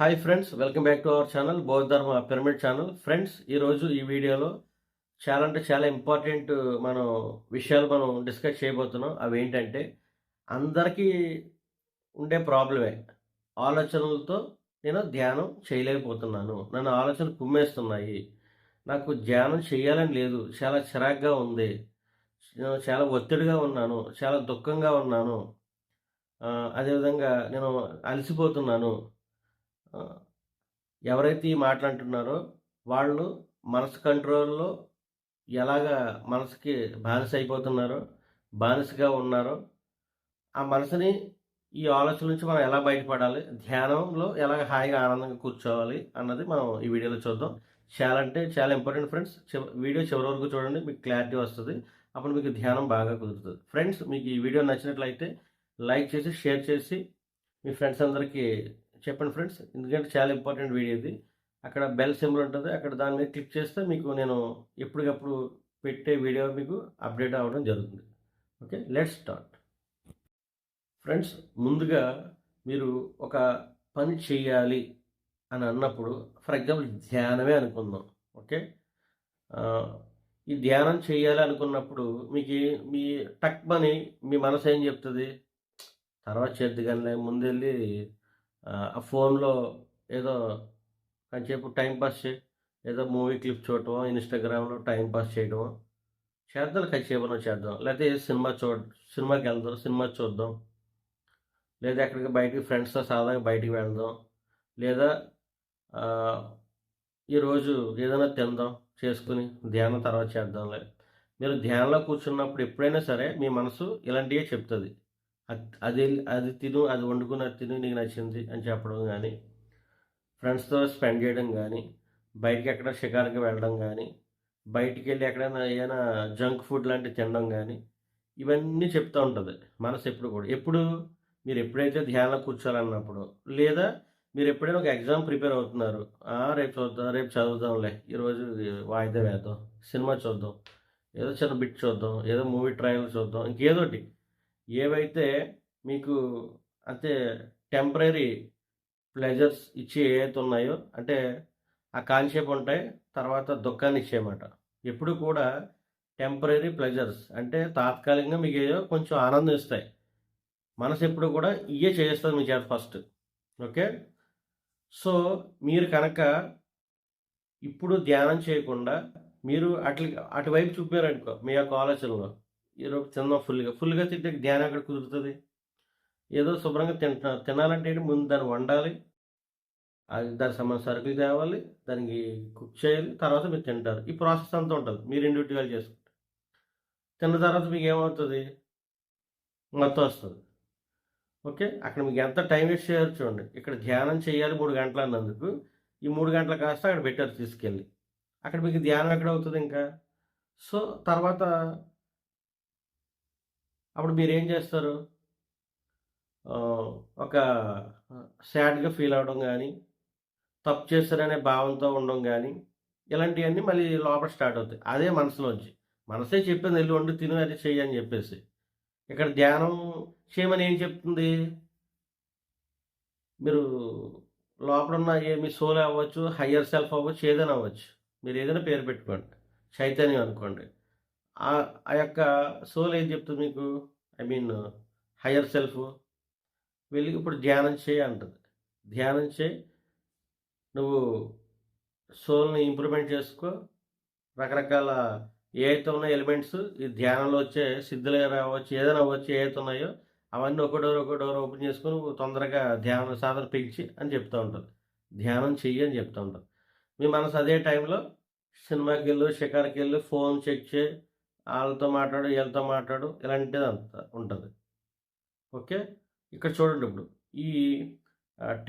Hi friends, welcome back to our channel Bauddharma pyramid channel. Friends, ఈరోజు ఈ వీడియోలో చాలా అంటే చాలా ఇంపార్టెంట్ మనం విషయాలు డిస్కస్ చేయబోతున్నాం. అవి ఏంటంటే, అందరికీ ఉండే ప్రాబ్లమే ఆలోచనలతో నేను ధ్యానం చేయలేకపోతున్నాను. నన్ను ఆలోచనలు కుమ్మేస్తున్నాయి. నాకు ధ్యానం చేయాలని లేదు. చాలా చిరాగ్గా ఉంది. చాలా ఒత్తిడిగా ఉన్నాను. చాలా దుఃఖంగా ఉన్నాను. అదేవిధంగా నేను అలసిపోతున్నాను. ఎవరైతే ఈ మాటలంటున్నారో వాళ్ళు మనసు కంట్రోల్‌లో ఎలాగా మనసుకి బానిస అయిపోతున్నారో, బానిసగా ఉన్నారో, ఆ మనసుని ఈ ఆలోచనల నుంచి మనం ఎలా బయటపడాలి, ధ్యానంలో ఎలాగ హాయిగా ఆనందంగా కూర్చోవాలి అన్నది మనం ఈ వీడియోలో చూద్దాం. చాలా అంటే చాలా ఇంపార్టెంట్ ఫ్రెండ్స్. వీడియో చివరి వరకు చూడండి, మీకు క్లారిటీ వస్తది. అప్పుడు మీకు ధ్యానం బాగా కుదురుతది. ఫ్రెండ్స్, మీకు ఈ వీడియో నచ్చినట్లయితే లైక్ చేసి, షేర్ చేసి మీ ఫ్రెండ్స్ అందరికీ చెప్పండి ఫ్రెండ్స్. ఎందుకంటే చాలా ఇంపార్టెంట్ వీడియో ఇది. అక్కడ బెల్ సింబల్ ఉంటుంది. అక్కడ దాని మీద క్లిక్ చేస్తే మీకు నేను ఎప్పటికప్పుడు పెట్టే వీడియో మీకు అప్డేట్ అవ్వడం జరుగుతుంది. Okay, let's start. ఫ్రెండ్స్, ముందుగా మీరు ఒక పని చేయాలి అని అన్నప్పుడు, ఫర్ ఎగ్జాంపుల్ ధ్యానమే అనుకుందాం. ఓకే, ఈ ధ్యానం చేయాలి అనుకున్నప్పుడు మీకు మీ టక్మని మీ మనసు ఏం చెప్తుంది? తర్వాత చేద్ది కానీ ముందెళ్ళి ఆ ఫోన్లో ఏదో కాసేపు టైం పాస్ ఏదో మూవీ క్లిప్ చూడటమో, ఇన్స్టాగ్రామ్లో టైం పాస్ చేయడమో చేద్దాం, కాసేపనో చేద్దాం. లేకపోతే సినిమాకి వెళ్దాం, సినిమా చూద్దాం, లేదా ఎక్కడికి బయటికి ఫ్రెండ్స్తో సరదాగా బయటికి వెళ్దాం, లేదా ఈరోజు ఏదైనా తిందాం చేసుకుని ధ్యానం తర్వాత చేద్దాంలే. మీరు ధ్యానంలో కూర్చున్నప్పుడు ఎప్పుడైనా సరే మీ మనసు ఇలాంటివే చెప్తుంది. అది అది తిను, అది వండుకుని అది తిను, నీకు నచ్చింది అని చెప్పడం కానీ, ఫ్రెండ్స్తో స్పెండ్ చేయడం కానీ, బయటికి ఎక్కడ షికారుకి వెళ్ళడం కానీ, బయటికి వెళ్ళి ఎక్కడైనా ఏదైనా జంక్ ఫుడ్ లాంటివి తినడం కానీ, ఇవన్నీ చెప్తూ ఉంటుంది మనసు ఎప్పుడు కూడా. మీరు ఎప్పుడైతే ధ్యానంలో కూర్చోాలన్నప్పుడు, లేదా మీరు ఎప్పుడైనా ఒక ఎగ్జామ్ ప్రిపేర్ అవుతున్నారు, రేపు చూద్దాం, రేపు చదువుదాంలే, ఈరోజు వాయిదా వేద్దాం, సినిమా చూద్దాం, ఏదో చిన్న బిట్ చూద్దాం, ఏదో మూవీ ట్రయల్ చూద్దాం, ఇంకేదోటి ఏవైతే మీకు అంటే టెంపరరీ ప్లెజర్స్ ఇచ్చి ఏవైతే ఉన్నాయో, అంటే ఆ కాన్సెప్ట్ ఉంటాయి, తర్వాత దుఃఖాన్ని ఇచ్చేయమాట. ఎప్పుడు కూడా టెంపరరీ ప్లెజర్స్ అంటే తాత్కాలికంగా మీకు ఏదో కొంచెం ఆనందం ఇస్తాయి. మనసు ఎప్పుడు కూడా ఇవే చేస్తుంది మీ చేత ఫస్ట్. ఓకే, సో మీరు కనుక ఇప్పుడు ధ్యానం చేయకుండా మీరు అటువైపు చూపారనుకో మీ యొక్క ఆలోచనలో, ఈరోజు తిందాం ఫుల్గా తింటే ధ్యానం ఎక్కడ కుదురుతుంది? ఏదో శుభ్రంగా తినాలంటే ముందు దాన్ని వండాలి, అది దానికి సంబంధించిన సరుకులు తేవాలి, దానికి కుక్ చేయాలి, తర్వాత మీరు తింటారు. ఈ ప్రాసెస్ అంతా ఉంటుంది మీరు ఇండివిజువల్గా చేసుకుంటే. తిన్న తర్వాత మీకు ఏమవుతుంది? మొత్తం వస్తుంది. ఓకే, అక్కడ మీకు ఎంత టైం వేస్ట్ చేయాలి చూడండి. ఇక్కడ ధ్యానం చేయాలి 3 గంటలు అన్నందుకు, ఈ 3 గంటలు కాస్త అక్కడ పెట్టారు తీసుకెళ్ళి. అక్కడ మీకు ధ్యానం ఎక్కడ అవుతుంది ఇంకా? సో తర్వాత అప్పుడు మీరేం చేస్తారు? ఒక సాడ్గా ఫీల్ అవ్వడం కానీ, తప్పు చేస్తారనే భావంతో ఉండడం కానీ, ఇలాంటివన్నీ మళ్ళీ లోపల స్టార్ట్ అవుతాయి. అదే మనసులోంచి. మనసే చెప్పింది వెళ్ళి వండు తిను అది చెయ్యి అని చెప్పేసి. ఇక్కడ ధ్యానం చేయమని ఏం చెప్తుంది? మీరు లోపలున్న మీ సోల్ అవ్వచ్చు, హయ్యర్ సెల్ఫ్ అవ్వచ్చు, ఏదైనా అవ్వచ్చు. మీరు ఏదైనా పేరు పెట్టుకోండి, చైతన్యం అనుకోండి. ఆ యొక్క సోల్ ఏం చెప్తుంది మీకు? ఐ మీన్ హయ్యర్ సెల్ఫ్ వెళ్ళి ఇప్పుడు ధ్యానం చేయి అంటుంది. ధ్యానం చేయి, నువ్వు సోల్ని ఇంప్రూవ్మెంట్ చేసుకో, రకరకాల ఏవైతే ఉన్న ఎలిమెంట్స్ ఈ ధ్యానంలో వచ్చే సిద్ధులు రావచ్చు, ఏదైనా అవ్వచ్చు, ఏవైతే ఉన్నాయో అవన్నీ ఒక డోర్ ఓపెన్ చేసుకొని తొందరగా ధ్యాన సాధన పెంచి అని చెప్తూ ఉంటుంది. ధ్యానం చెయ్యి అని చెప్తూ ఉంటారు. మీ మనసు అదే టైంలో సినిమాకి వెళ్ళు, షికార్కి వెళ్ళు, ఫోన్ చెక్ చేయి, వాళ్ళతో మాట్లాడు, వీళ్ళతో మాట్లాడు, ఇలాంటిది అంతా ఉంటుంది. ఓకే, ఇక్కడ చూడండి. ఇప్పుడు ఈ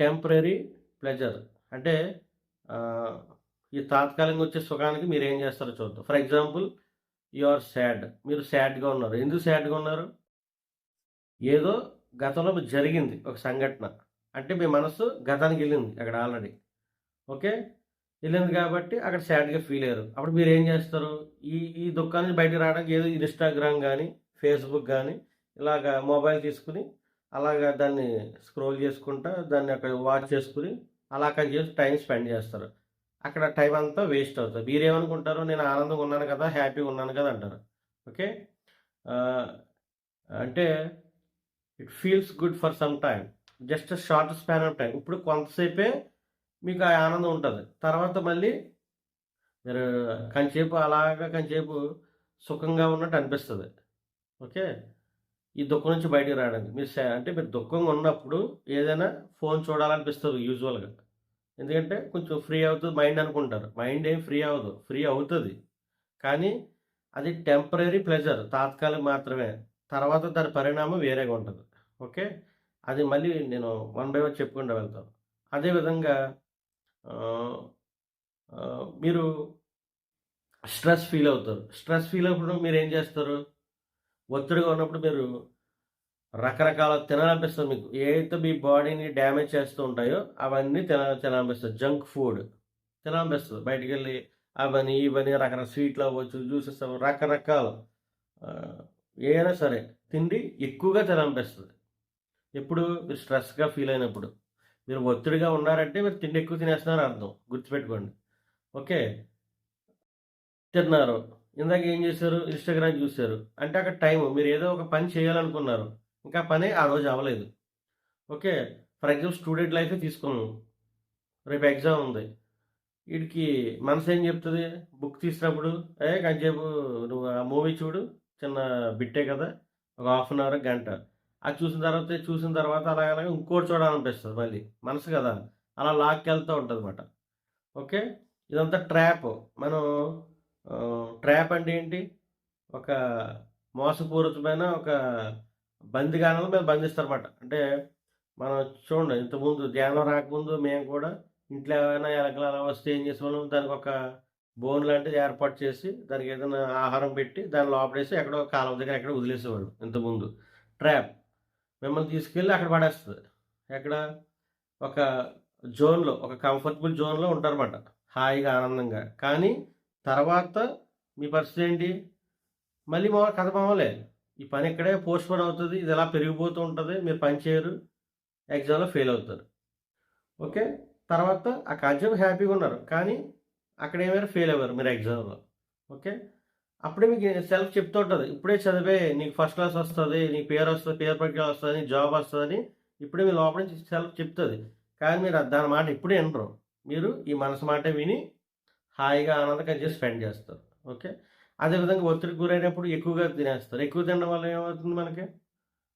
టెంపరరీ ప్లెజర్ అంటే ఈ తాత్కాలికంగా వచ్చే సుఖానికి మీరు ఏం చేస్తారో చూద్దాం. For example, you are sad. మీరు సాడ్గా ఉన్నారు. ఎందుకు సాడ్గా ఉన్నారు? ఏదో గతంలో జరిగింది ఒక సంఘటన. అంటే మీ మనసు గతానికి వెళ్ళింది అక్కడ ఆల్రెడీ. ఓకే, వెళ్ళింది కాబట్టి అక్కడ సాడ్గా ఫీల్ అయ్యారు. అప్పుడు మీరు ఏం చేస్తారు? ఈ ఈ దుఃఖాన్ని బయటకు రావడానికి ఏదో ఇన్స్టాగ్రామ్ కానీ, ఫేస్బుక్ కానీ ఇలాగ మొబైల్ తీసుకుని అలాగా దాన్ని స్క్రోల్ చేసుకుంటా, దాన్ని అక్కడ వాచ్ చేసుకుని అలా చేసి టైం స్పెండ్ చేస్తారు. అక్కడ టైం అంతా వేస్ట్ అవుతుంది. మీరేమనుకుంటారు? నేను ఆనందంగా ఉన్నాను కదా! హ్యాపీగా ఉన్నాను కదా! అంటారు. ఓకే. ఆహ్, అంటే it feels good for some time. Just short span of time. ఇప్పుడు కొంతసేపే మీకు ఆ ఆనందం ఉంటది. తర్వాత మళ్ళీ మీరు కొంచేపు సుఖంగా ఉన్నట్టు అనిపిస్తది. ఓకే. ఈ దుఃఖం నుంచి బయటికి రావడానికి. అంటే మీరు దుఃఖంగా ఉన్నప్పుడు ఏదైనా ఫోను చూడాలనిపిస్తది యూజువల్‌గా. ఎందుకంటే కొంచెం ఫ్రీ అవుతది మైండ్ అనుకుంటారు. మైండ్ ఏం ఫ్రీ అవ్వదు. ఫ్రీ అవుతది. కానీ అది టెంపరరీ ప్లెజర్ తాత్కాలికం మాత్రమే. తర్వాత దాని పరిణామం వేరేగా ఉంటది. ఓకే. అది మళ్ళీ నేను వన్ బై వన్ చెప్పుకుంటూ వెళ్తాను. అదే విధంగా ఆహ్, మీరు స్ట్రెస్ ఫీల్ అవుతారు. స్ట్రెస్ ఫీల్ అయినప్పుడు మీరేం చేస్తారు? ఒత్తిడిగా ఉన్నప్పుడు మీరు రకరకాల తినాలనిపిస్తది మీకు. ఏదైతే మీ బాడీని డ్యామేజ్ చేస్తూ ఉంటాయో అవన్నీ తినాలనిపిస్తది. Junk food తినాలనిపిస్తది. బయటికెళ్ళి అవని, ఇవని రకరకాల స్వీట్లు అవ్వచ్చు, జ్యూసెస్ అవ్వచ్చు, రకరకాలు ఆహ్, ఏయైనా సరే తిండి ఎక్కువగా తినాలనిపిస్తది. ఎప్పుడు? మీరు స్ట్రెస్‌గా ఫీల్ అయినప్పుడు. మీరు ఒత్తిడిగా ఉన్నారంటే మీరు తిండి ఎక్కువ తినేస్తున్నారని అర్థం. గుర్తుపెట్టుకోండి. ఓకే. తిన్నారు. ఇందాక ఏం చేశారు? ఇన్‌స్టాగ్రామ్ చూసారు. అంటే అక్కడ టైము మీరేదో ఒక పని చేయాలనుకున్నారు. ఇంకా ఆ పని ఆ రోజు అవ్వలేదు. ఓకే. ఫర్ ఎగ్జాంపుల్ స్టూడెంట్ లైఫే తీసుకున్నాం. రేపు ఎగ్జామ్ ఉంది. ఈడికి మనసేం చెప్తది? బుక్ తీసినప్పుడు, కొంచెంసేపు నువ్వు ఆ మూవీ చూడు. చిన్న బిట్టే కదా! ఒక హాఫ్ అన్ అవర్, గంట. అది చూసిన తర్వాత అలాగలాగా ఇంకోటి చూడాలనిపిస్తది మళ్ళీ. మనసు కదా! అలా లాక్కెళ్తా ఉంటదన్నమాట. ఓకే. ఇదంతా ట్రాప్. మనం ట్రాప్ అంటే ఏంటి? ఒక మోసపూరితమైన ఒక బందిగానంలో మేము బంధిస్తారన్నమాట. అంటే మనం చూడండి ఇంతకుముందు ధ్యానం రాకముందు మేము కూడా ఇంట్లో ఏమైనా ఎలకలు అలా వస్తే ఏం చేసేవాళ్ళం దానికొక బోన్ లాంటిది ఏర్పాటు చేసి దానికి ఏదైనా ఆహారం పెట్టి దాన్ని లోపడేసి ఎక్కడో కాలువ దగ్గర ఎక్కడో వదిలేసేవాళ్ళం ఇంతకుముందు. ట్రాప్. మిమ్మల్ని తీసుకెళ్ళి అక్కడ పడేస్తది. ఎక్కడ? ఒక జోన్‌లో ఒక కంఫర్టబుల్ జోన్‌లో ఉంటారన్నమాట. హాయిగా, ఆనందంగా. కానీ తర్వాత మీ పరిస్థితి ఏంటి? మళ్ళీ కథ మామూలే. ఈ పని ఇక్కడే పోస్ట్‌పోన్ అవుతది. ఇది ఇలా పెరిగిపోతూ ఉంటది. మీరు పని చేయరు. ఎగ్జామ్‌లో ఫెయిల్ అవుతారు. ఓకే. తర్వాత ఆ కాసేపు హ్యాపీగున్నారు. కానీ అక్కడేమైనా ఫెయిల్ అవ్వారు మీరు ఎగ్జామ్‌లో. ఓకే. అప్పుడే మీకు సెల్ఫ్ చెప్తూ ఉంటది. ఇప్పుడే చదివే నీకు ఫస్ట్ క్లాస్ వస్తది. నీకు పేరొస్తది. పేరు ప్రఖ్యాతులు వస్తది. నీకు జాబ్ వస్తదని ఇప్పుడే మీ లోపల నుంచి సెల్ఫ్ చెప్తది. కానీ మీరు దాని మాట ఎప్పుడు ఇనరు. మీరు ఈ మనసు మాటే విని హాయిగా ఆనందంగా స్పెండ్ చేస్తారు. ఓకే. అదే విధంగా ఒత్తిడికి గురైనప్పుడు ఎక్కువగా తినేస్తారు. ఎక్కువ తినడం వల్ల ఏమవుతుంది మనకి?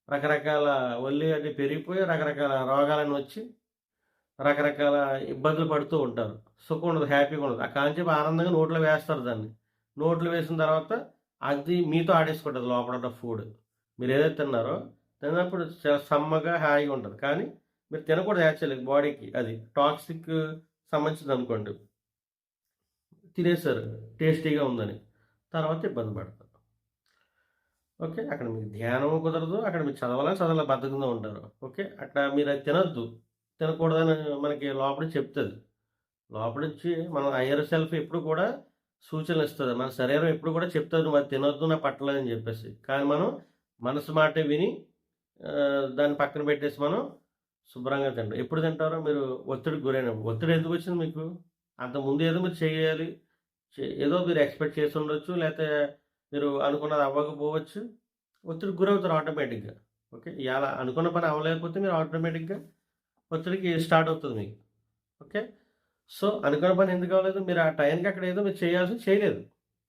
రకరకాల ఒళ్ళు అది పెరిగిపోయి రకరకాల రోగాలన్నీ వచ్చి రకరకాల ఇబ్బందులు పడుతూ ఉంటారు. సుఖం ఉండదు. హ్యాపీగా ఉండదు. ఆ కాంచేపు ఆనందంగా నోట్లో వేస్తారు దాన్ని. నోట్లో వేసిన తర్వాత అది మీతో ఆడేసుకుంటది లోపల ఉన్న ఫుడ్. మీరేదైతే తిన్నారో తిన్నప్పుడు చాలా సమ్మగా, హాయిగా ఉంటది. కానీ మీరు తినకూడదు యాక్చువల్లీ బాడీకి అది. టాక్సిక్ సంబంధించిందనుకోండి. తినేసారు టేస్టీగా ఉందని. తర్వాత ఇబ్బంది పడతారు. ఓకే. అక్కడ మీకు ధ్యానము కుదరదు. అక్కడ మీరు చదవాలన్నా బద్ధకంగా ఉంటారు. ఓకే. అక్కడ మీరది తినొద్దు. తినకూడదని మనకి లోపల చెప్తది. లోపల నుంచి మనం హైయ్యర్ సెల్ఫ్ ఎప్పుడు కూడా సూచనలిస్తది. మన శరీరం ఎప్పుడు కూడా చెప్తది నువ్వు అది తినొద్దు నాకు పట్టలేదని చెప్పేసి. కానీ మనం మనసు మాటే విని దాన్ని పక్కన పెట్టేసి మనం శుభ్రంగా తింటాం. ఎప్పుడు తింటారో మీరు ఒత్తిడికి గురైనప్పుడు. ఒత్తిడి ఎందుకొచ్చింది మీకు? అంతకుముందు ఏదో మీరు చేయాలి. ఏదో మీరు ఎక్స్‌పెక్ట్ చేసుండొచ్చు. లేతే మీరు అనుకున్నది అవ్వకపోవచ్చు. ఒత్తిడికి గురవుతారు ఆటోమేటిక్‌గా. ఓకే. ఇయాల అనుకున్న పని అవ్వలేకపోతే మీరు ఆటోమేటిక్‌గా ఒత్తిడికి స్టార్ట్ అవుతది మీకు. ఓకే. సో, అనుకున్న పని ఎందుకు అవ్వలేదు? మీరు ఆ టైంకి అక్కడ ఏదో మీరు చేయాల్సింది చేయలేదు.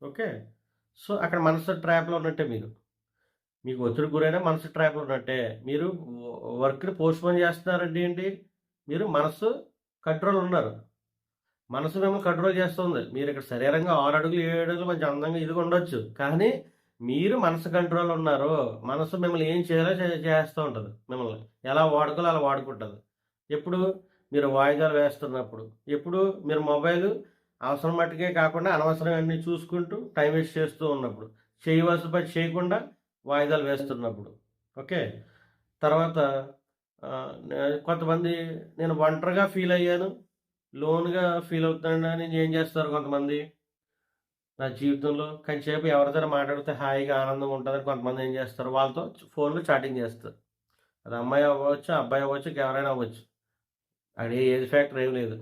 ఓకే. సో, అక్కడ మనసు ట్రాప్‌లో ఉన్నట్టే మీరు. మీకు ఒత్తిడికి గురైనా మనసు ట్రాప్‌లో ఉన్నట్టే. మీరు వర్క్‌ని పోస్ట్‌పోన్ చేస్తున్నారంటే ఏంటి? మీరు మనసు కంట్రోల్ ఉన్నారు. మనసు మిమ్మల్ని కంట్రోల్ చేస్తుంది. మీరిక్కడ శరీరంగా 6 అడుగులు, 7 అడుగులు మంచి అందంగా ఇదిగా ఉండొచ్చు. కానీ మీరు మనసు కంట్రోల్‌లో ఉన్నారు. మనసు మిమ్మల్ని ఏం చేయాలో చేస్తూ ఉంటది మిమ్మల్ని. ఎలా వాడుకోవాలో అలా వాడుకుంటది. ఎప్పుడు? మీరు వాయిదాలు వేస్తున్నప్పుడు. ఎప్పుడు? మీరు మొబైలు అవసరం మట్టుకే కాకుండా అనవసరమైనన్ని చూసుకుంటూ టైం వేస్ట్ చేస్తూ ఉన్నప్పుడు. చేయవలసిన పని చేయకుండా వాయిదాలు వేస్తున్నప్పుడు. ఓకే. తర్వాత కొంతమంది నేను ఒంటరిగా ఫీల్ అయ్యాను. లోన్‌గా ఫీల్ అవుతున్నానని ఏం చేస్తారు కొంతమంది, నా జీవితంలో కొంచెంసేపు ఎవరితోనైనా మాట్లాడితే హాయిగా ఆనందంగా ఉంటదని కొంతమంది ఏం చేస్తారు, వాళ్ళతో ఫోన్‌లో చాటింగ్ చేస్తారు. అది అమ్మాయి అవ్వచ్చు, అబ్బాయి అవ్వచ్చు, ఇంకెవరైనా అవ్వచ్చు. అక్కడ ఏ ఏజ్ ఫ్యాక్టర్ ఏం లేదు.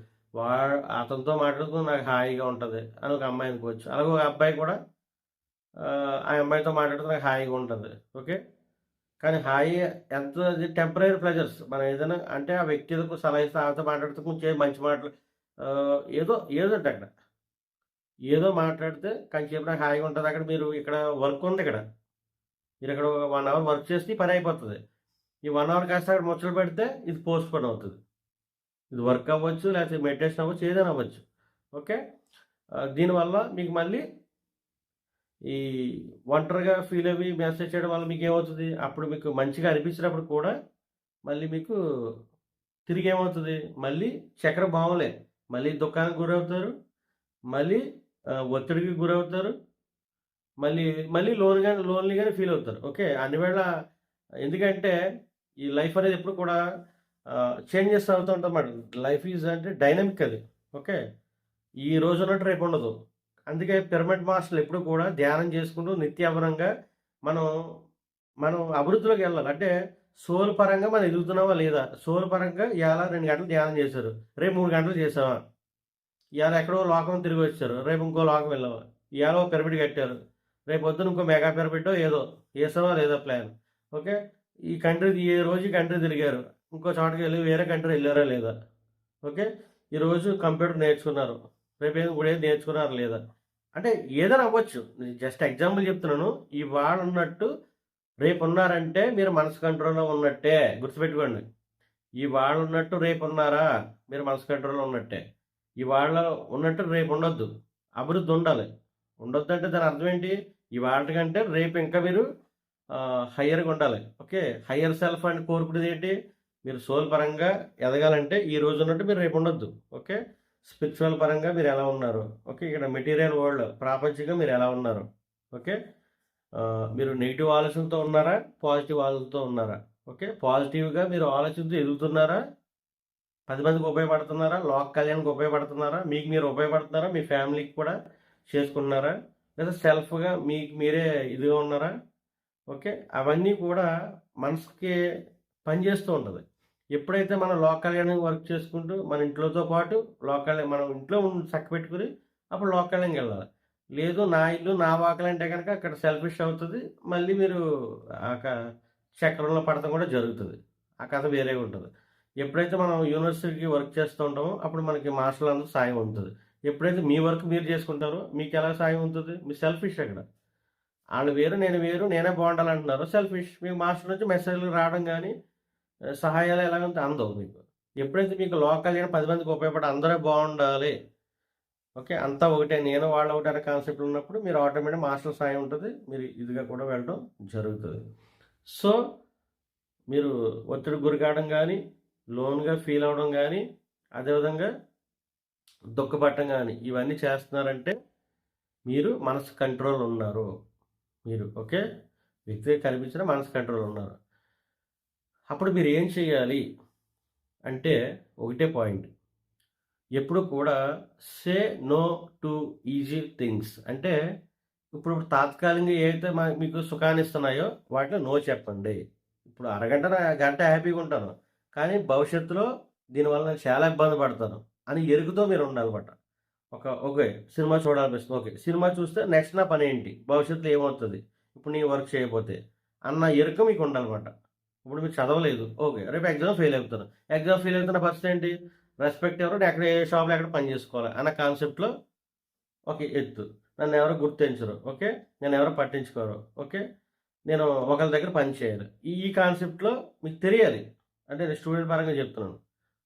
అతనితో మాట్లాడుతూ నాకు హాయిగా ఉంటుంది అని ఒక అమ్మాయి అనుకోవచ్చు. అలాగే ఒక అబ్బాయి కూడా ఆ అమ్మాయితో మాట్లాడుతూ నాకు హాయిగా ఉంటుంది. ఓకే. కానీ హాయి ఎంత అది టెంపరరీ ప్లెజర్స్. మనం ఏదైనా అంటే ఆ వ్యక్తులకు సలహా ఇస్తే ఆమెతో మాట్లాడితే కొంచెం మంచి మాటలు ఏదోటి అక్కడ. ఏదో మాట్లాడితే కొంచెంసేపు నాకు హాయిగా ఉంటది. అక్కడ మీరు ఇక్కడ వర్క్ ఉంది ఇక్కడ. మీరిక్కడ ఒక 1 అవర్ వర్క్ చేస్తే ఈ పని అయిపోతది. ఈ 1 అవర్ కాస్త అక్కడ ముచ్చట పెడితే ఇది పోస్ట్‌పోన్ అవుతది. ఇది వర్క్ అవ్వచ్చు, లేకపోతే మెడిటేషన్ అవ్వచ్చు, ఏదైనా అవ్వచ్చు. ఓకే. దీనివల్ల మీకు మళ్ళీ ఈ ఒంటరిగా ఫీల్ అయ్యి మెసేజ్ చేయడం వల్ల మీకేమవుతది? అప్పుడు మీకు మంచిగా అనిపించినప్పుడు కూడా మళ్ళీ మీకు తిరిగేమవుతది? మళ్ళీ చక్రం మామూలే. మళ్ళీ దుఃఖానికి గురవుతారు. మళ్ళీ ఒత్తిడికి గురవుతారు. మళ్ళీ మళ్ళీ లోన్‌లీగానే ఫీల్ అవుతారు. ఓకే. అన్ని వేళ ఎందుకంటే ఈ లైఫ్ అనేది ఎప్పుడు కూడా చేంజెస్ అవుతూ ఉంటదన్నమాట. లైఫ్ ఈజ్ అంటే డైనమిక్ అది. ఓకే. ఈ రోజు ఉన్నట్టు రేపు ఉండదు. అందుకే పిరమిడ్ మాస్టర్లు ఎప్పుడు కూడా ధ్యానం చేసుకుంటూ నిత్యవరంగా మనం మనం అభివృద్ధిలోకి వెళ్ళాలి. అంటే సోల్ పరంగా మనం ఎదుగుతున్నామా లేదా? సోల్ పరంగా ఇయాల 2 గంటలు ధ్యానం చేశారు. రేపు 3 గంటలు చేసామా? ఇయాల ఎక్కడో లోకం తిరిగి వచ్చారు. రేపు ఇంకో లోకం వెళ్ళామా? ఇయాల ఓ పిరమిడ్ కట్టారు. రేపు పొద్దున ఇంకో మెగా పిరమిడో ఏదో ఏసామా లేదా ప్లాన్. ఓకే. ఈ కంట్రీ ఏ రోజు ఈ కంట్రీ తిరిగారు. ఇంకో చోటకి వెళ్ళి వేరే కంట్రీ వెళ్ళారా లేదా? ఓకే. ఈరోజు కంప్యూటర్ నేర్చుకున్నారు. రేపేదో ఇప్పుడేది నేర్చుకున్నారా లేదా? అంటే ఏదైనా అవ్వచ్చు. నేను జస్ట్ ఎగ్జాంపుల్ చెప్తున్నాను. ఇవాళ ఉన్నట్టు రేపున్నారంటే మీరు మనసు కంట్రోల్‌లో ఉన్నట్టే. గుర్తుపెట్టుకోండి. ఇవాళ ఉన్నట్టు రేపున్నారా? మీరు మనసు కంట్రోల్‌లో ఉన్నట్టే. ఇవాళ ఉన్నట్టు రేపుండొద్దు. అభివృద్ధి ఉండాలి. ఉండొద్దంటే దాని అర్థం ఏంటి? ఇవాల్టి కంటే రేపు ఇంకా మీరు హయ్యర్‌గా ఉండాలి. ఓకే. హయ్యర్ సెల్ఫ్ అని కోరుకునేదేంటి? మీరు సోల్ పరంగా ఎదగాలంటే ఈ రోజు ఉన్నట్టు మీరు రేపు ఉండొద్దు. ఓకే. స్పిరిచువల్ పరంగా మీరు ఎలా ఉన్నారు? ఓకే. ఇక్కడ మెటీరియల్ వరల్డ్ ప్రాపంచికంగా మీరు ఎలా ఉన్నారు? ఓకే. మీరు నెగెటివ్ ఆలోచనతో ఉన్నారా? పాజిటివ్ ఆలోచనతో ఉన్నారా? ఓకే. పాజిటివ్‌గా మీరు ఆలోచిస్తూ ఎదుగుతున్నారా? 10 మందికి ఉపయోగపడుతున్నారా? లోక కళ్యాణానికి ఉపయోగపడుతున్నారా? మీకు మీరు ఉపయోగపడుతున్నారా? మీ ఫ్యామిలీకి కూడా చేసుకుంటున్నారా? లేదా సెల్ఫ్‌గా మీకు మీరే ఇదిగా ఉన్నారా? ఓకే. అవన్నీ కూడా మనసుకి పనిచేస్తూ ఉంటది. ఎప్పుడైతే మనం లోక కళ్యాణానికి వర్క్ చేసుకుంటూ మన ఇంట్లోతో పాటు మనం ఇంట్లో చక్కబెట్టుకొని అప్పుడు లోక కళ్యాణానికెళ్ళాలి. లేదు నా ఇల్లు నా వాకిలంటే గనక అక్కడ సెల్ఫిష్ అవుతది. మళ్ళీ మీరు ఆ క చక్రంలో పడటం కూడా జరుగుతది. ఆ కథ వేరేగా ఉంటది. ఎప్పుడైతే మనం యూనివర్సిటీకి వర్క్ చేస్తూ ఉంటామో అప్పుడు మనకి మాస్టర్లందరూ సాయం ఉంటది. ఎప్పుడైతే మీ వర్క్ మీరు చేసుకుంటారో మీకెలా సాయం ఉంటది? మీ సెల్ఫిష్ అక్కడ. ఆళ్ళు వేరు, నేను వేరు, నేనే బావుండాలంటున్నారు. సెల్ఫిష్. మీకు మాస్టర్ నుంచి మెసేజ్‌లు రావడం గాని, సహాయాలు ఎలాగంటే అందవు మీకు. ఎప్పుడైతే మీకు లోకల్‌గా 10 మందికి ఉపయోగపడి అందరూ బావుండాలి. ఓకే. అంతా ఒకటే నేను వాళ్ళు ఒకటే అనే కాన్సెప్ట్ ఉన్నప్పుడు మీరు ఆటోమేటిక్‌గా మాస్టర్ సాయం ఉంటది. మీరు ఇదిగా కూడా వెళ్ళడం జరుగుతది. సో, మీరు ఒత్తిడికి గురికావడం గాని, లోన్‌గా ఫీల్ అవ్వడం గాని, అదేవిధంగా దుఃఖపడటం గాని, ఇవన్నీ చేస్తున్నారంటే మీరు మనసు కంట్రోల్ ఉన్నారు. మీరు ఓకే. వ్యక్తిగా కనిపించిన మనసు కంట్రోల్ ఉన్నారు. అప్పుడు మీరు ఏం చేయాలి అంటే ఒకటే పాయింట్. ఎప్పుడు కూడా say no to easy things. అంటే ఇప్పుడు తాత్కాలికంగా ఏవైతే మీకు సుఖాన్ని ఇస్తున్నాయో వాటిలో నో చెప్పండి. ఇప్పుడు అరగంట, గంట హ్యాపీగా ఉంటాను. కానీ భవిష్యత్తులో దీనివల్ల నేను చాలా ఇబ్బంది పడతాను అని ఎరుకుతో మీరు ఉండాలన్నమాట. ఓకే. సినిమా చూడాలనిపిస్తుంది. ఓకే. సినిమా చూస్తే నెక్స్ట్ నా పనేంటి? భవిష్యత్తులో ఏమవుతది? ఇప్పుడు నేను వర్క్ చేయకపోతే అన్న ఎరుక మీకు ఉండాలన్నమాట. ఇప్పుడు మీరు చదవలేదు. ఓకే. రేపు ఎగ్జామ్ ఫెయిల్ అవుతాను. ఎగ్జామ్ ఫెయిల్ అవుతున్న పరిస్థితి ఏంటి? రెస్పెక్ట్ ఎవరు? నేను ఎక్కడ ఏ షాప్‌లో ఎక్కడ పని చేసుకోవాలి అన్న కాన్సెప్ట్‌లో ఓకే. ఎత్తు. నన్నెవరు గుర్తించరు. ఓకే. నన్నెవరు పట్టించుకోరు. ఓకే. నేను ఒకళ్ళ దగ్గర పని చేయాలి. ఈ కాన్సెప్ట్‌లో మీకు తెలియాలి. అంటే నేను స్టూడెంట్ పరంగా చెప్తున్నాను.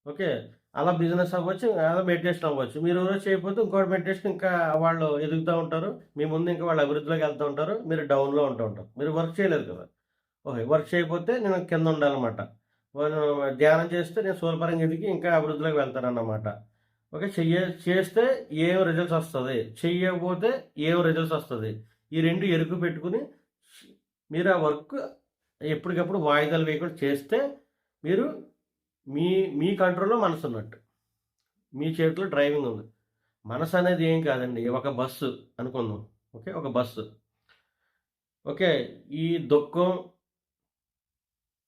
ఓకే. అలా బిజినెస్ అవ్వచ్చు, అలా మెడిటేషన్ అవ్వచ్చు. మీరు రోజు చేయకపోతే ఇంకోటి మెడిటేషన్ ఇంకా వాళ్ళు ఎదుగుతా ఉంటారు. మీ ముందు ఇంకా వాళ్ళు అభివృద్ధిలోకి వెళ్తూ ఉంటారు. మీరు డౌన్‌లో ఉంటూ ఉంటారు. మీరు వర్క్ చేయలేరు కదా! ఓకే. వర్క్ చేయకపోతే నేను కింద ఉండాలన్నమాట. నేను ధ్యానం చేస్తే నేను సూర్యపరంగా ఎదిగి ఇంకా అభివృద్ధిలోకి వెళ్తానన్నమాట. ఓకే. చేస్తే ఏం రిజల్ట్స్ వస్తది. చెయ్యకపోతే ఏం రిజల్ట్స్ వస్తది. ఈ 2 ఎరుకు పెట్టుకొని మీరు ఆ వర్క్ ఎప్పటికప్పుడు వాయిదాలు వేయకుండా చేస్తే మీరు మీ మీ కంట్రోల్‌లో మనసున్నట్టు. మీ చేతిలో డ్రైవింగ్ ఉంది. మనసు అనేది ఏం కాదండి. ఒక బస్సు అనుకుందాం. ఓకే. ఒక బస్సు. ఓకే. ఈ దుఃఖం,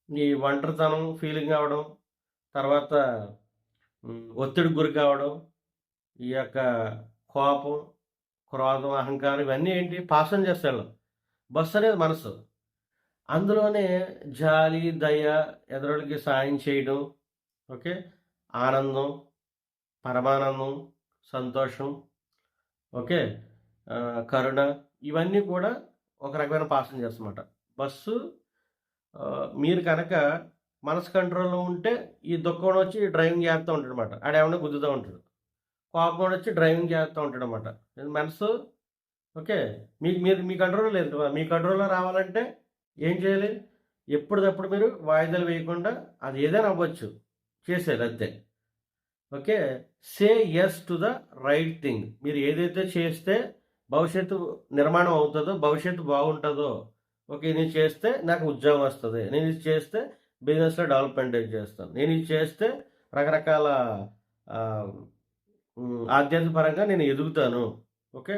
ఈ ఒంటరితనం ఫీలింగ్ అవ్వడం, తర్వాత ఒత్తిడికి గురి కావడం, ఈ యొక్క కోపం, క్రోధం, అహంకారం ఇవన్నీ ఏంటి పాసెంజర్స్ వెళ్ళం. బస్సు అనేది మనసు. అందులోనే జాలి, దయ, ఎదురోళ్ళకి సాయం చేయడం, ఓకే. ఆనందం, పరమానందం, సంతోషం, ఓకే. కరుణ ఇవన్నీ కూడా ఒక రకమైన పాసెంజర్స్ మాట. బస్సు మీరు కనుక మనసు కంట్రోల్‌లో ఉంటే ఈ దుఃఖంలోచ్చి డ్రైవింగ్ చేస్తా ఉంటాడనమాట. ఆడేమన్నా గుద్దుతా ఉంటాడు. కోపమోడొచ్చి డ్రైవింగ్ చేస్తా ఉంటాడనమాట. మనసు ఓకే. మీరు మీ కంట్రోల్‌లో లేదు కదా! మీ కంట్రోల్‌లో రావాలంటే ఏం చేయాలి? ఎప్పటిదప్పుడు మీరు వాయిదాలు వేయకుండా అది ఏదైనా అవ్వచ్చు. చేసేయాలి అంతే. Okay. Say yes to the right thing. మీరు ఏదైతే చేస్తే భవిష్యత్తు నిర్మాణం అవుతదో, భవిష్యత్తు బాగుంటదో, ఓకే. నేను చేస్తే నాకు ఉద్యోగం వస్తది. నేను ఇది చేస్తే బిజినెస్‌లో డెవలప్‌మెంట్ చేస్తాను. నేను ఇది చేస్తే రకరకాల ఆహ్, ఆధ్యాత్మిక పరంగా నేను ఎదుగుతాను. ఓకే.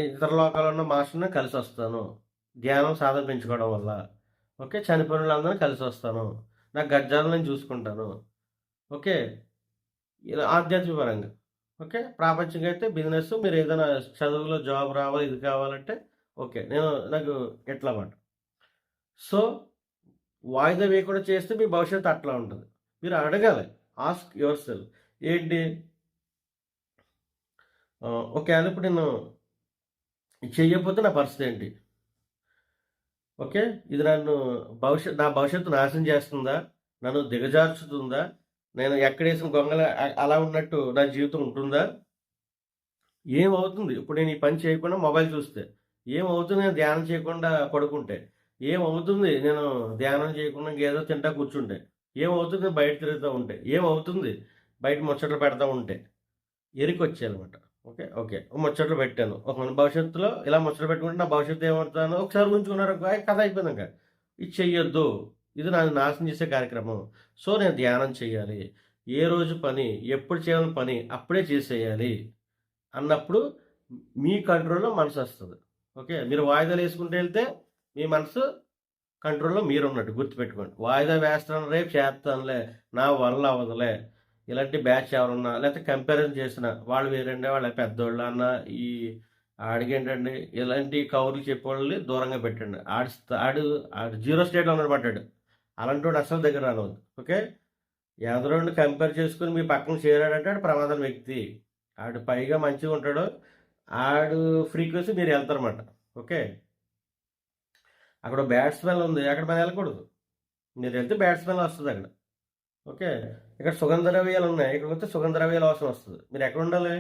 ఇతర లోకాల్లో ఉన్న మాస్టర్‌ని కలిసొస్తాను. ధ్యానం సాధన పెంచుకోవడం వల్ల. ఓకే. చనిపోయినోళ్ళందరిని కలిసొస్తాను. నా గర్జాలను నేను చూసుకుంటాను. ఓకే. ఇలా ఆధ్యాత్మిక పరంగా. ఓకే. ప్రాపంచికంగా అయితే బిజినెస్ మీరు ఏదైనా చదువులో జాబ్ రావాలి, ఇది కావాలంటే ఓకే. నాకు ఇట్లా మాట. సో, వాయిదా వేయకుండా చేస్తే మీ భవిష్యత్తు అట్లా ఉంటది. మీరు అడగాలి. Ask your self. ఏంటి? ఒకవేళ ఇప్పుడు నేను ఇది చెయ్యకపోతే నా పరిస్థితి ఏంటి? ఓకే. ఇది నా భవిష్యత్తు నాశనం చేస్తుందా? నన్ను దిగజార్చుతుందా? నేను ఎక్కడేసిన గొంగళి అలా ఉన్నట్టు నా జీవితం ఉంటుందా? ఏమవుతుంది? ఇప్పుడు నేను ఈ పని చేయకుండా మొబైల్ చూస్తే? ఏమవుతుంది నేను ధ్యానం చేయకుండా పడుకుంటే? ఏమవుతుంది నేను ధ్యానం చేయకుండా ఇంకేదో తింటా కూర్చుంటే? ఏమవుతుంది బయట తిరుగుతా ఉంటే? ఏమవుతుంది బయట ముచ్చట్లు పెడతా ఉంటే? ఎరికొచ్చేయాలన్నమాట. ఓకే. ఓకే. ముచ్చట్లు పెట్టాను. భవిష్యత్తులో ఇలా ముచ్చట్లు పెట్టుకుంటే నా భవిష్యత్తు ఏమవుతానో ఒకసారి ఊహించుకున్నారనుకో కథ అయిపోయిందింక. ఇది చెయ్యొద్దు. ఇది నన్ను నాశనం చేసే కార్యక్రమం. సో, నేను ధ్యానం చేయాలి. ఏ రోజు పని, ఎప్పుడు చేయాలని పని అప్పుడే చేసేయాలి అన్నప్పుడు మీ కంట్రోల్‌లో మనసొస్తది. ఓకే. మీరు వాయిదాలేసుకుంటూ ఎళ్తే మీ మనసు కంట్రోల్‌లో మీరున్నట్టు గుర్తుపెట్టుకోండి. వాయిదా వేస్తాను రేపు చేస్తానులే, నా వల్ల అవ్వదులే, ఇలాంటి బ్యాచ్ ఎవరున్నా లేకపోతే కంపారిజన్ చేసిన వాళ్ళు వేరండి, వాళ్ళు పెద్దోళ్ళు అన్న ఈ ఆడికేంటండి ఇలాంటి కబుర్లు చెప్పేవాళ్ళని దూరంగా పెట్టండి. ఆడు జీరో స్టేట్‌లో ఉన్నమాట ఆడు. అలాంటోడు అస్సలు దగ్గర రానివద్దు. ఓకే. ఎదురోడిని కంపేర్ చేసుకొని మీ పక్కన చేరాడంటే ఆడు ప్రమాదం వ్యక్తి. ఆడు పైగా మంచిగా ఉంటాడు. ఆడు ఫ్రీక్వెన్సీ మీరు వెళ్తారన్నమాట. ఓకే. అక్కడ బ్యాడ్ స్మెల్ ఉంది. అక్కడ మనం వెళ్ళకూడదు. మీరు వెళ్తే బ్యాడ్ స్మెల్ వస్తది అక్కడ. ఓకే. ఇక్కడ సుగంధ ద్రవ్యాలు ఉన్నాయి. ఇక్కడికొస్తే సుగంధ ద్రవ్యాల వాసన వస్తది. మీరు ఎక్కడ ఉండాలి?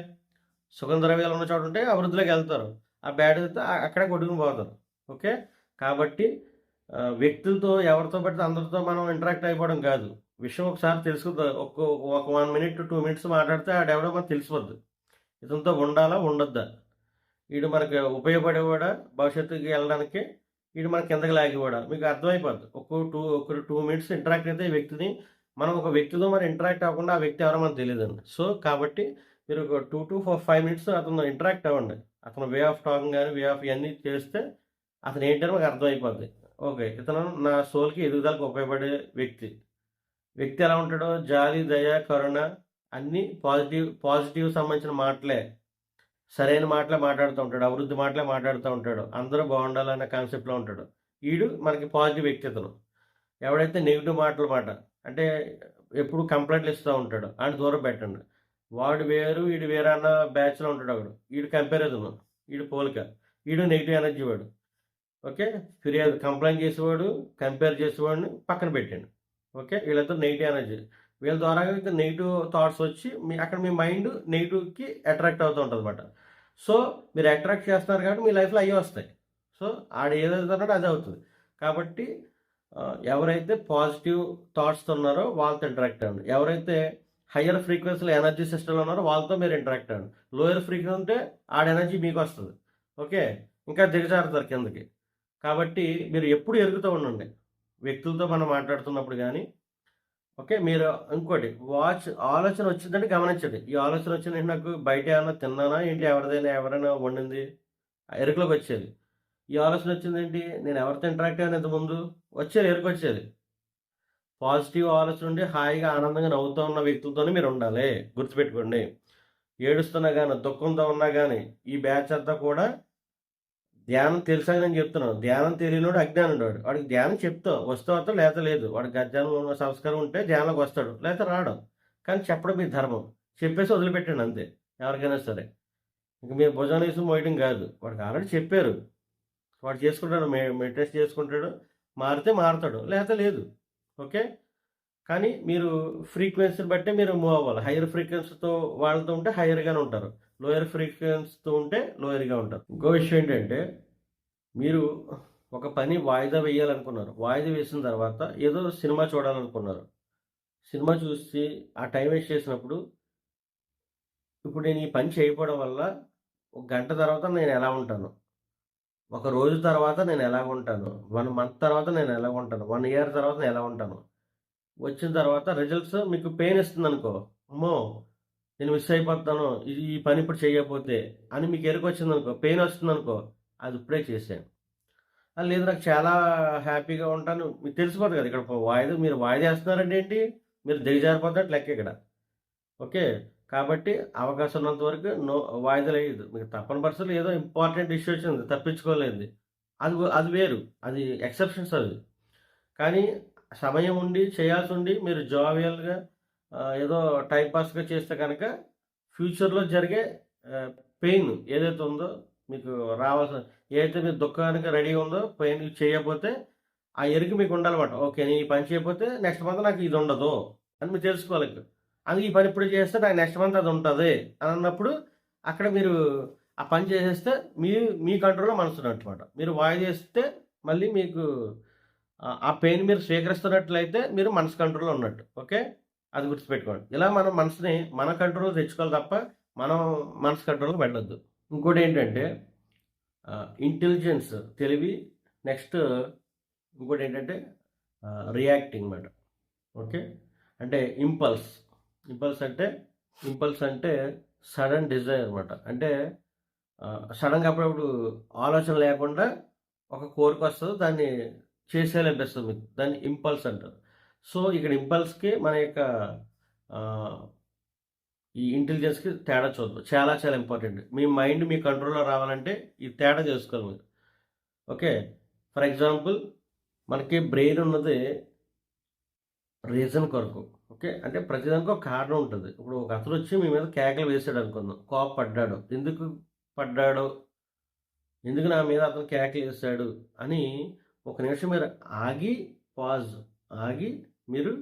సుగంధ ద్రవ్యాలు ఉన్న చోట ఉంటే అభివృద్ధిలోకి వెళ్తారు. ఆ బ్యాడ్ అయితే అక్కడే కొట్టుకుని పోతారు. ఓకే. కాబట్టి వ్యక్తులతో ఎవరితో పడితే అందరితో మనం ఇంటరాక్ట్ అయిపోవడం కాదు. విషయం ఒకసారి తెలుసుకుందా ఒక 1 మినిట్, 2 మినిట్స్ మాట్లాడితే ఆడెవడో మనకు తెలిసిపోద్ది. ఇతనితో ఉండాలా? ఉండొద్దా? ఈడు మనకి ఉపయోగపడేవాడా? భవిష్యత్తుకి వెళ్ళడానికి? ఈడు మన కిందకి లాగేవాడా? మీకు అర్థమైపోద్ది. ఒక 2 మినిట్స్ ఇంటరాక్ట్ అయితే ఈ వ్యక్తిని మనం ఒక వ్యక్తితో మనం ఇంటరాక్ట్ అవ్వకుండా ఆ వ్యక్తి ఎవరో మనకు తెలీదండి. సో, కాబట్టి మీరు ఒక 2-5 మినిట్స్ అతనితో ఇంటరాక్ట్ అవ్వండి. అతని వే ఆఫ్ టాకింగ్ గాని, వే ఆఫ్ ఇయన్నీ చేస్తే అతను ఏంటని మాకు అర్థమైపోద్ది. ఓకే. ఇతను నా సోల్‌కి ఎదుగుదలకు ఉపయోగపడే వ్యక్తి. వ్యక్తి ఎలా ఉంటాడో జాలి, దయ, కరుణ అన్నీ పాజిటివ్ సంబంధించిన మాటలే. సరైన మాటలే మాట్లాడుతూ ఉంటాడు. అభివృద్ధి మాటలే మాట్లాడుతూ ఉంటాడు. అందరూ బాగుండాలన్న కాన్సెప్ట్‌లో ఉంటాడు. ఈడు మనకి పాజిటివ్ వ్యక్తి ఇతను. ఎవడైతే నెగెటివ్ మాటలు మాట అంటే ఎప్పుడు కంప్లెయింట్లు ఇస్తూ ఉంటాడు. ఆడిని దూరం పెట్టండి. వాడు వేరు, ఈడు వేరు అన్న బ్యాచ్‌లో ఉంటాడు ఒకడు. ఈడు కంపారిజను. ఈడు పోలిక. ఈడు నెగెటివ్ ఎనర్జీ వాడు. ఓకే. ఫిర్యాదు కంప్లెయింట్ చేసేవాడు, కంపేర్ చేసేవాడిని పక్కన పెట్టండి. ఓకే. వీళ్ళందరూ నెగెటివ్ ఎనర్జీ. వీళ్ళ ద్వారా నెగెటివ్ థాట్స్ వచ్చి అక్కడ మీ మైండ్ నెగెటివ్‌కి అట్రాక్ట్ అవుతూ ఉంటదన్నమాట. సో, మీరు అట్రాక్ట్ చేస్తున్నారు కాబట్టి మీ లైఫ్‌లో అయ్యే వస్తాయి. సో, ఆడు ఏదైతే అన్నాడో అదే అవుతది. కాబట్టి ఎవరైతే పాజిటివ్ థాట్స్‌తో ఉన్నారో వాళ్ళతో ఇంటరాక్ట్ అవ్వండి. ఎవరైతే హయ్యర్ ఫ్రీక్వెన్సీలో ఎనర్జీ సిస్టమ్‌లో ఉన్నారో వాళ్ళతో మీరు ఇంటరాక్ట్ అవ్వండి. లోయర్ ఫ్రీక్వెన్సీ ఉంటే ఆడి ఎనర్జీ మీకొస్తది. ఓకే. ఇంకా దిగజారుతారు కిందకి. కాబట్టి మీరు ఎప్పుడు ఎదుగుతూ ఉండండి. వ్యక్తులతో మనం మాట్లాడుతున్నప్పుడు గానీ, ఓకే. మీరు ఇంకోటి ఆలోచన వచ్చిందంటే గమనించండి. ఈ ఆలోచన వచ్చిందంటే నాకు బయట ఏమన్నా తిన్నానా ఏంటి? ఎవరైనా వండింది ఎరుకలోకొచ్చేది. ఈ ఆలోచన వచ్చిందేంటి? నేను ఎవరితో ఇంటరాక్ట్ అయ్యాను ఇంతకుముందు? వచ్చేది ఎరుకొచ్చేది. పాజిటివ్ ఆలోచన ఉండి హాయిగా ఆనందంగా నవ్వుతూ ఉన్న వ్యక్తులతోనే మీరు ఉండాలి. గుర్తుపెట్టుకోండి. ఏడుస్తున్నా గాని, దుఃఖంతో ఉన్నా గాని, ఈ బ్యాచ్ అంతా కూడా ధ్యానం తెలుసని నేను చెప్తున్నాను. ధ్యానం తెలియనోడు అజ్ఞానుడు వాడు. వాడికి ధ్యానం చెప్తాం. వస్తే వస్తాడు లేతే లేదు. వాడికి గజ్ఞానంలో ఉన్న సంస్కారం ఉంటే ధ్యానంలోకి వస్తాడు. లేతే రాడు. కానీ చెప్పడం మీ ధర్మం. చెప్పేసి వదిలిపెట్టండి అంతే. ఎవరికైనా సరే. ఇంక మీరు భుజాన వేసి మోయడం కాదు. వాడికి ఆల్రెడీ చెప్పారు. వాడు చేసుకుంటాడు. మెడిటేషన్ చేసుకుంటాడు. మారితే మారతాడు. లేతే లేదు. ఓకే. కానీ మీరు ఫ్రీక్వెన్సీని బట్టే మీరు మూవ్ అవ్వాలి. హైయర్ ఫ్రీక్వెన్సీతో వాళ్ళతో ఉంటే హైయర్‌గానే ఉంటారు. లోయర్ ఫ్రీక్వెన్సీతో ఉంటే లోయర్‌గా ఉంటారు. ఇంకో విషయం ఏంటంటే, మీరు ఒక పని వాయిదా వేయాలనుకున్నారు. వాయిదా వేసిన తర్వాత ఏదో సినిమా చూడాలనుకున్నారు. సినిమా చూసి ఆ టైం వేస్ట్ చేసినప్పుడు, ఇప్పుడు నేను ఈ పని చేయకపోవడం వల్ల ఒక గంట తర్వాత నేను ఎలా ఉంటాను? ఒక రోజు తర్వాత నేను ఎలాగుంటాను? 1 మంత్ తర్వాత నేను ఎలాగుంటాను? 1 ఇయర్ తర్వాత నేను ఎలా ఉంటాను? వచ్చిన తర్వాత రిజల్ట్స్ మీకు పెయిన్ ఇస్తుందనుకో, అమ్మో! నేను మిస్ అయిపోతాను. ఈ పని ఇప్పుడు చేయకపోతే అని మీకు ఎరుకొచ్చిందనుకో, పెయిన్ వస్తుందనుకో, అది ఇప్పుడే చేసేయండి. లేదు నాకు చాలా హ్యాపీగా ఉంటాను. మీకు తెలిసిపోద్ది కదా! ఇక్కడ మీరు వాయిదా ఏస్తున్నారంటే ఏంటి? మీరు దిగజారిపోతున్నట్టు లెక్క ఇక్కడ. ఓకే. కాబట్టి అవకాశం ఉన్నంత వరకు వాయిదాలేయొద్దు. మీకు తప్పని పరిస్థితుల్లో ఏదో ఇంపార్టెంట్ ఇష్యూ వచ్చింది తప్పించుకోలేనిది. అది వేరు. అది ఎక్సెప్షన్స్ అవి. కానీ సమయం ఉండి చేయాల్సుండి మీరు జోవియల్‌గా ఏదో టైమ్ పాస్‌గా చేస్తే గనక ఫ్యూచర్‌లో జరిగే పెయిన్ ఏదైతే ఉందో మీకు రావాల్సిన ఏదైతే మీరు దుఃఖానికి రెడీగా ఉందో పెయిన్ చేయకపోతే ఆ ఎరుక మీకు ఉండాలన్నమాట. ఓకే. నేను ఈ పని చేయకపోతే నెక్స్ట్ మంత్ నాకు ఇది ఉండదు అని మీరు తెలుసుకోవాలి. అందుకే ఈ పని ఇప్పుడు చేస్తే నాకు నెక్స్ట్ మంత్ అది ఉంటది అని అన్నప్పుడు అక్కడ మీరు ఆ పని చేసేస్తే మీ కంట్రోల్‌లో మనసున్నట్టమాట. మీరు వాయిదా వేస్తే మళ్ళీ మీకు ఆ పెయిన్ మీరు స్వీకరిస్తున్నట్లయితే మీరు మనసు కంట్రోల్‌లో ఉన్నట్టు. ఓకే. అది గుర్తుపెట్టుకోండి. ఇలా మనం మనసుని మన కంట్రోల్‌లో తెచ్చుకోవాలి తప్ప మనం మనసు కంట్రోల్‌లోకి వెళ్ళొద్దు. ఇంకోటేంటంటే ఇంటెలిజెన్స్ తెలివి నెక్స్ట్ ఇంకోటేంటంటే రియాక్టింగ్ మాట. ఓకే. అంటే ఇంపల్స్ అంటే సడన్ డిజైర్ అనమాట. అంటే సడన్‌గా అప్పుడప్పుడు ఆలోచన లేకుండా ఒక కోరికొస్తది. దాన్ని చేసేయాలనిపిస్తది మీకు. దాన్ని ఇంపల్స్ అంటారు. సో, ఇక్కడ ఇంపల్స్‌కి మన యొక్క ఆహ్, ఈ ఇంటెలిజెన్స్‌కి తేడా చూద్దాం. చాలా చాలా ఇంపార్టెంట్. మీ మైండ్ మీ కంట్రోల్‌లో రావాలంటే ఈ తేడా తెలుసుకోవాలి మీరు. ఓకే. ఫర్ ఎగ్జాంపుల్ మనకి బ్రెయిన్ ఉన్నది రీజన్ కొరకు. ఓకే. అంటే ప్రతిదానికి ఒక కారణం ఉంటది. ఇప్పుడు ఒక అతనొచ్చి మీ మీద కేకలు వేసాడనుకుందాం. కోప్పడ్డాడు. ఎందుకు పడ్డాడో, ఎందుకు నా మీద అతను కేకలేసాడు అని ఒక నిమిషం మీరు ఆగి, పాజ్ ఆగి మీరు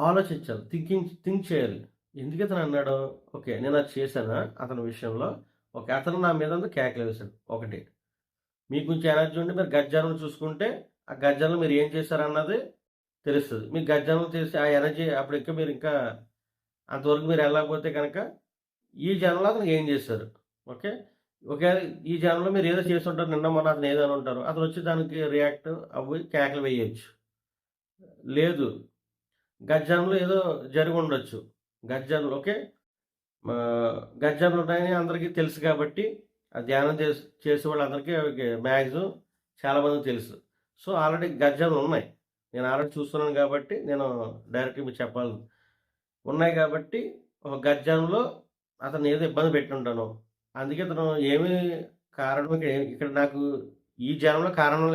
ఆలోచించాలి. థింక్ చేయాలి. ఎందుకు ఇతను అన్నాడో, ఓకే. నేను అది చేశానా అతని విషయంలో? ఓకే. అతను నా మీద కేకలేసాడు. ఒకటి. మీకు కొంచెం ఎనర్జీ ఉండి మీరు గజ్జాలను చూసుకుంటే, ఆ గజ్జాలను మీరు ఏం చేశారన్నది తెలుస్తది. మీకు గజ్జాలను చేసి ఆ ఎనర్జీ అప్పుడు ఇంకా మీరు ఇంకా అంతవరకు మీరు వెళ్ళకపోతే కనుక, ఈ జనంలో అతనికి ఏం చేశారు? ఓకే. ఒకవేళ ఈ జనంలో మీరు ఏదో చేసుంటారు. నిన్న మొన్న అతను ఏదో అనుంటారు. అతనొచ్చి దానికి రియాక్ట్ అవ్వి కేకలు వేయొచ్చు. లేదు. గజ్జాంలో ఏదో జరిగుండొచ్చు. గజ్జాంలో ఓకే. గజ్జాలున్నాయని అందరికీ తెలుసు కాబట్టి, ఆ ధ్యానం చేసేవాళ్ళందరికీ మాక్సిమం చాలా మందికి తెలుసు. సో, ఆల్రెడీ గజ్జాలున్నాయి. నేను ఆల్రెడీ చూస్తున్నాను కాబట్టి, నేను డైరెక్ట్‌గా మీకు చెప్పాలి. ఉన్నాయి కాబట్టి, ఒక గజ్జాంలో అతన్ని ఏదో ఇబ్బంది పెట్టుంటాను. అందుకే ఇతను ఏమి కారణం ఇక్కడ నాకు ఈ జనంలో కారణం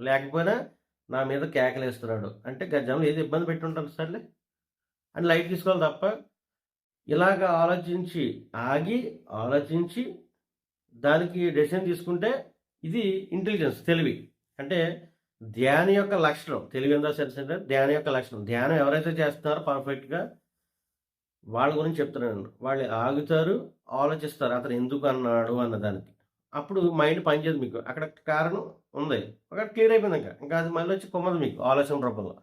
లేకపోయినా నా మీద కేకలేస్తున్నాడు. అంటే గజ్జంలో ఏదో ఇబ్బంది పెట్టుంటాను సర్లే అని లైట్ తీసుకోవాలి తప్ప, ఇలాగ ఆలోచించి, ఆలోచించి దానికి డెసిషన్ తీసుకుంటే ఇది ఇంటెలిజెన్స్ తెలివి. అంటే ధ్యానం యొక్క లక్షణం. తెలివి ఇన్ ద సెన్స్ అంటే ధ్యానం యొక్క లక్షణం. ధ్యానం ఎవరైతే చేస్తున్నారో పర్ఫెక్ట్‌గా వాళ్ళ గురించి చెప్తున్నాను. వాళ్ళు ఆగుతారు, ఆలోచిస్తారు అతను ఎందుకు అన్నాడు అన్నదానికి. అప్పుడు మైండ్ పనిచేయదు మీకు. అక్కడ కారణం ఉంది. అక్కడ క్లియర్ అయిపోయింది ఇంకా. ఇంకా అది మళ్ళీ వచ్చి కుమ్మదు మీకు ఆలోచన రూపంలో.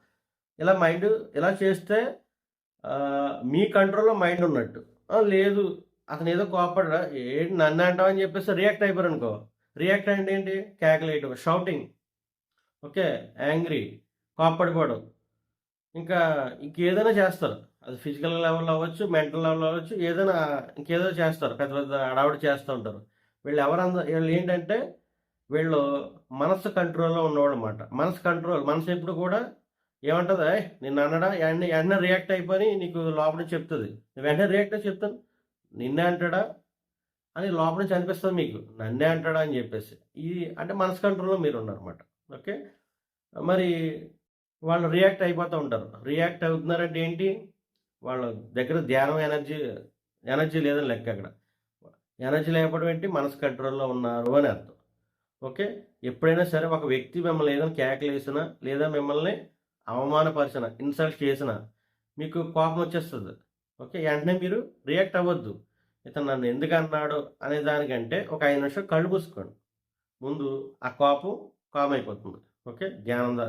ఇలా మైండ్ ఇలా చేస్తే మీ కంట్రోల్‌లో మైండ్ ఉన్నట్టు. లేదు అతను ఏదో కోప్పడ్డా ఏంటి నన్ను అంటావని చెప్పేసి రియాక్ట్ అయిపోయారనుకో. రియాక్ట్ అంటే ఏంటి? కేకలేయటం, షౌటింగ్. ఓకే. యాంగ్రీ, కోప్పడిపోవడం. ఇంకా ఇంకేదైనా చేస్తారు. అది ఫిజికల్ లెవెల్‌లో అవ్వచ్చు, మెంటల్ లెవెల్‌లో అవ్వచ్చు. ఏదైనా ఇంకేదో చేస్తారు. పెద్ద పెద్ద హడావుడి చేస్తూ ఉంటారు. వీళ్ళేంటంటే వీళ్ళు మనస్సు కంట్రోల్‌లో ఉన్నవాళ్ళనమాట. మనసు ఎప్పుడు కూడా ఏమంటది? "ఏయ్! నిన్ను అన్నాడా?" వెంటనే రియాక్ట్ అయిపోయి నీకు లోపల నుంచి చెప్తది. నువ్వు వెంటనే రియాక్ట్ అయ్యి చెప్తాను. నిన్నే అంటాడా? అని లోపల నుంచి అనిపిస్తది మీకు. నన్నే అంటాడా అని జెప్పేసి. ఇది అంటే మనసు కంట్రోల్‌లో మీరున్నారన్నమాట. ఓకే. మరి వాళ్ళు రియాక్ట్ అయిపోతా ఉంటారు. రియాక్ట్ అవుతున్నారంటే ఏంటి? వాళ్ళ దగ్గర ధ్యానం ఎనర్జీ లేదని లెక్క అక్కడ. ఎనర్జీ లేకపోవడం ఏంటి? మనసు కంట్రోల్‌లో ఉన్నారు అని అర్థం. ఓకే. ఎప్పుడైనా సరే ఒక వ్యక్తి మిమ్మల్ని ఏదైనా కేకలేసినా, లేదా మిమ్మల్ని అవమానపరిచినా, ఇన్సల్ట్ చేసినా, మీకు కోపం వచ్చేస్తది. ఓకే. వెంటనే మీరు రియాక్ట్ అవ్వద్దు. ఇతను నన్ను ఎందుకన్నాడు అనే దానికంటే ఒక 5 నిమిషాలు కళ్ళు మూసుకోండి. ముందు ఆ కోపం కామ్ అయిపోతుంది. ఓకే.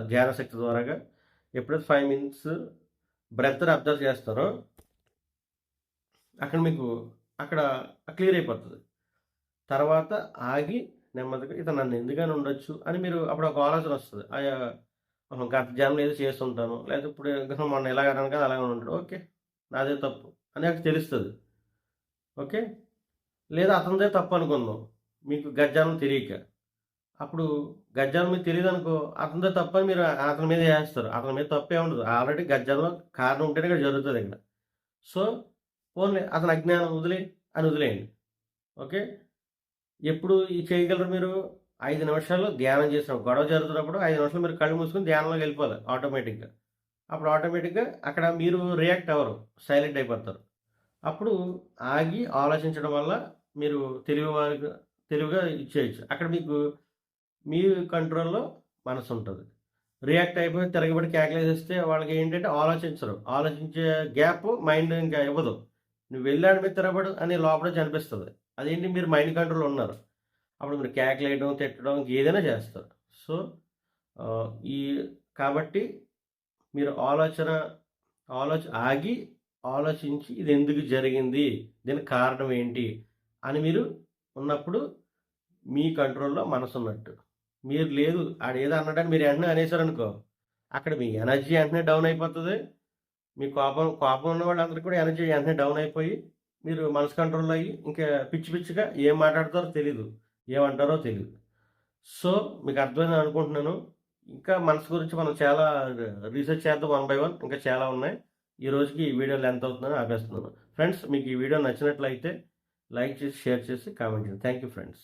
ధ్యాన శక్తి ద్వారాగా ఎప్పుడైతే 5 మినిట్స్ బ్రెత్‌ని అబ్జర్వ్ చేస్తారో అక్కడ మీకు అక్కడ క్లియర్ అయిపోతది. తర్వాత ఆగి నెమ్మదిగా ఇతను నన్ను ఎందుకని ఉండొచ్చు అని మీరు అప్పుడు ఒక ఆలోచన వస్తది. గత జన్మలో ఏదో చేసుంటాను. లేకపోతే ఇప్పుడు మొన్న ఇలాగ అన్నాను కదా! అలాగే ఉంటాడు. ఓకే. నాదే తప్పు అని నాకు తెలుస్తది. ఓకే. లేదా అతనిదే తప్పు అనుకుందాం. మీకు గత జన్మ తెలియక. అప్పుడు గత జన్మ మీకు తెలీదనుకో అతనిదే తప్పని మీరు అతని మీద ఏస్తారు. అతని మీద తప్పేం ఉండదు. ఆల్రెడీ గత జన్మలో కారణం ఉంటేనే ఇక్కడ జరుగుతది ఇక్కడ. సో, పోన్లే అతని అజ్ఞానం అని వదిలేయండి. ఓకే. ఎప్పుడు చేయగలరు మీరు? 5 నిమిషాలు ధ్యానం చేసినప్పుడు గొడవ జరుగుతున్నప్పుడు 5 నిమిషాలు మీరు కళ్ళు మూసుకొని ధ్యానంలోకి వెళ్ళిపోవాలి ఆటోమేటిక్‌గా. అప్పుడు ఆటోమేటిక్‌గా అక్కడ మీరు రియాక్ట్ అవ్వరు. సైలెంట్ అయిపోతారు. అప్పుడు ఆగి ఆలోచించడం వల్ల మీరు తెలివిగా ఇచ్చేయొచ్చు. అక్కడ మీకు మీ కంట్రోల్‌లో మనసుంటది. రియాక్ట్ అయిపోయి తిరగబడి కేకలేసేస్తే వాళ్ళకేంటంటే ఆలోచించరు. ఆలోచించే గ్యాప్ మైండ్ ఇంకా ఇవ్వదు. నువ్వు వెళ్ళాడు మీద తిరగబడు అని లోపల నుంచి అనిపిస్తది. అదేంటి మీరు మైండ్ కంట్రోల్‌లో ఉన్నారు. అప్పుడు మీరు కేకలేయడం, తిట్టడం ఏదైనా చేస్తారు. సో, ఆహ్, ఈ కాబట్టి మీరు ఆగి ఆలోచించి ఇది ఎందుకు జరిగింది? దీనికి కారణం ఏంటి? అని మీరు ఉన్నప్పుడు మీ కంట్రోల్‌లో మనసున్నట్టు. మీరు లేదు ఆడేదో అన్నాడని మీరు వెంటనే అనేసారనుకో, అక్కడ మీ ఎనర్జీ వెంటనే డౌన్ అయిపోతది. మీ కోపం ఉన్న వాళ్ళందరికి కూడా ఎనర్జీ వెంటనే డౌన్ అయిపోయి, మీరు మనసు కంట్రోల్‌లో అయ్యి, ఇంకా పిచ్చి పిచ్చిగా ఏం మాట్లాడతారో తెలీదు. ఏమంటారో తెలీదు. సో, మీకు అర్థమైందని అనుకుంటున్నాను. ఇంకా మనసు గురించి మనం చాలా రీసెర్చ్ చేద్దాం వన్ బై వన్. ఇంకా చాలా ఉన్నాయి. ఈ రోజుకి ఈ వీడియో లెంత్ అవుతుందని ఆపేస్తున్నాను. ఫ్రెండ్స్ మీకు ఈ వీడియో నచ్చినట్లయితే లైక్ చేసి, షేర్ చేసి, కామెంట్ చేయండి. Thank you friends.